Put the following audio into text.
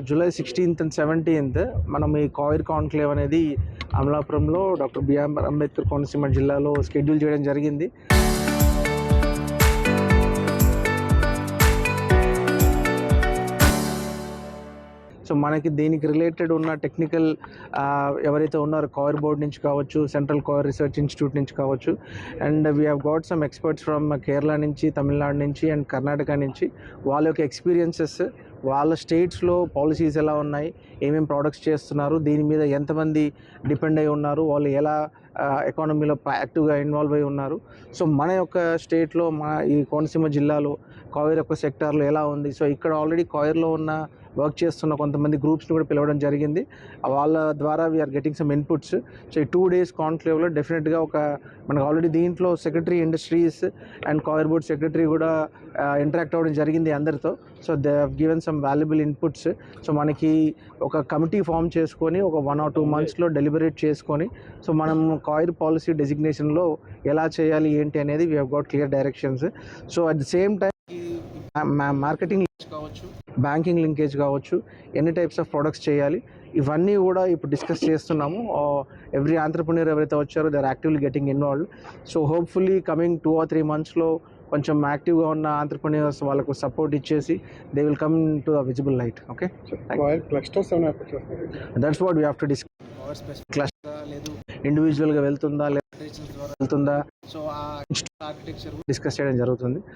July 16th and 17th మనం ఈ coir conclave అనేది అమలాపురంలో డాక్టర్ బిఆర్ అంబేద్కర్ కోనసీమ జిల్లాలో షెడ్యూల్ చేయడం జరిగింది. సో మనకి దీనికి రిలేటెడ్ ఉన్న టెక్నికల్ ఎవరైతే ఉన్నారో కాయిర్ బోర్డ్ నుంచి కావచ్చు, సెంట్రల్ కాయిర్ రీసెర్చ్ ఇన్స్టిట్యూట్ నుంచి కావచ్చు, and we have got some experts from Kerala నుంచి, తమిళనాడు నుంచి అండ్ కర్ణాటక నుంచి. వాళ్ళ యొక్క ఎక్స్పీరియన్సెస్, వాళ్ళ స్టేట్స్లో పాలసీస్ ఎలా ఉన్నాయి, ఏమేమి ప్రోడక్ట్స్ చేస్తున్నారు, దీని మీద ఎంతమంది డిపెండ్ అయి ఉన్నారు, వాళ్ళు ఎలా ఎకానమీలో యాక్టివ్గా ఇన్వాల్వ్ అయి ఉన్నారు. సో మన యొక్క స్టేట్లో, మా ఈ కోనసీమ జిల్లాలో కాయిర్ యొక్క సెక్టార్లో ఎలా ఉంది. సో ఇక్కడ ఆల్రెడీ కాయిర్లో ఉన్న వర్క్ చేస్తున్న కొంతమంది గ్రూప్స్ని కూడా పిలవడం జరిగింది. వాళ్ళ ద్వారా we are getting some inputs. So ఈ 2 days కాన్క్లేవ్లో డెఫినెట్గా మనకు ఆల్రెడీ దీంట్లో secretary industries and coir board secretary కూడా ఇంటరాక్ట్ అవ్వడం జరిగింది అందరితో. So they have given some valuable inputs. So మనకి ఒక కమిటీ ఫామ్ చేసుకొని ఒక 1 or 2 months డెలిబరేట్ చేసుకొని, సో మనం కాయిర్ పాలసీ డెసిగ్నేషన్లో ఎలా చేయాలి ఏంటి అనేది we have got clear directions. So at the same time marketing కావచ్చు, బ్యాంకింగ్ లింకేజ్ కావచ్చు, ఎన్ని టైప్స్ ఆఫ్ ప్రొడక్ట్స్ చేయాలి, ఇవన్నీ కూడా ఇప్పుడు డిస్కస్ చేస్తున్నాము. ఎవ్రీ ఆంటర్ప్రెన్యూర్ ఎవరైతే వచ్చారో they are actively getting involved. So hopefully coming 2 or 3 monthsలో కొంచెం యాక్టివ్గా ఉన్న ఆంటర్ప్రెన్యూర్స్ వాళ్ళకు సపోర్ట్ ఇచ్చేసి they will come to the visible light. Okay, that's what we have to discuss. Cluster లేదు, ఇండివిజువల్గా వెళ్తుందా లేదా వెళ్తుందా, సో ఆ ఆర్కిటెక్చర్ డిస్కస్ చేయడం జరుగుతుంది.